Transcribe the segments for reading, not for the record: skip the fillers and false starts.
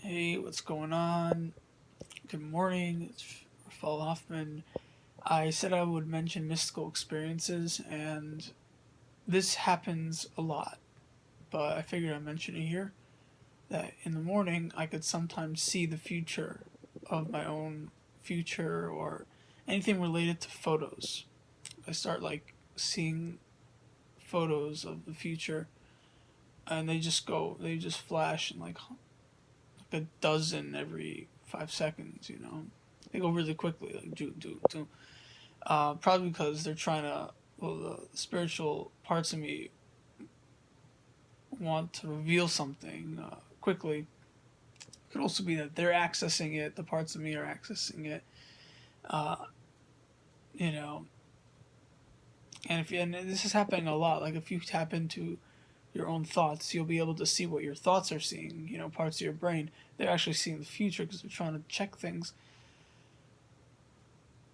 Hey, what's going on? Good morning, it's Rafael Hoffman. I said I would mention mystical experiences, and this happens a lot, but I figured I'd mention it here. That in the morning, I could sometimes see the future of my own future or anything related to photos. I start like seeing photos of the future, and they just flash in like a dozen every 5 seconds. They go really quickly, like do. Probably because they're trying to. Well, the spiritual parts of me want to reveal something quickly. It could also be that they're accessing it. The parts of me are accessing it. Uh, you know, and this is happening a lot. Like if you tap into your own thoughts, you'll be able to see what your thoughts are seeing. Parts of your brain, they're actually seeing the future because they're trying to check things.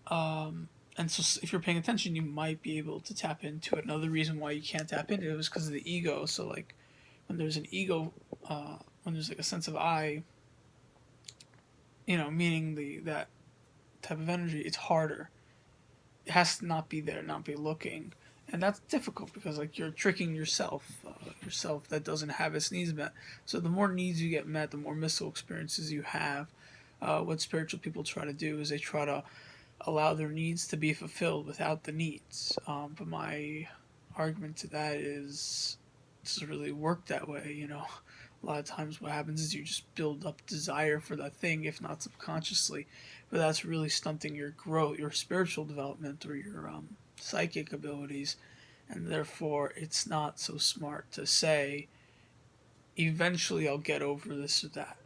And so, if you're paying attention, you might be able to tap into it. Another reason why you can't tap into it is because of the ego. So, like, when there's an ego, when there's like a sense of I, meaning that type of energy, it's harder. It has to not be there, not be looking, and that's difficult because like you're tricking yourself that doesn't have its needs met. So the more needs you get met, the more mystical experiences you have. What spiritual people try to do is they try to allow their needs to be fulfilled without the needs. But my argument to that is it doesn't really work that way. A lot of times what happens is you just build up desire for that thing, if not subconsciously, but that's really stunting your growth, your spiritual development, or your psychic abilities, and therefore it's not so smart to say, eventually I'll get over this or that.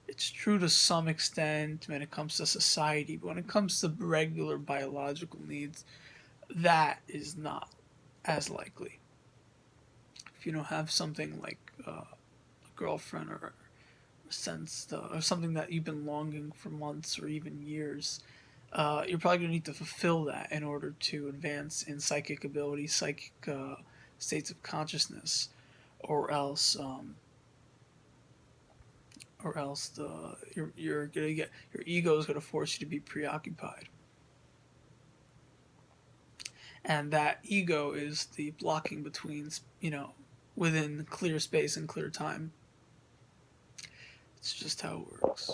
It's true to some extent when it comes to society, but when it comes to regular biological needs, that is not as likely. If you don't have something like a girlfriend or or something that you've been longing for months or even years, you're probably going to need to fulfill that in order to advance in psychic ability, psychic states of consciousness, or else you're gonna get your ego is gonna force you to be preoccupied, and that ego is the blocking between within clear space and clear time. It's just how it works.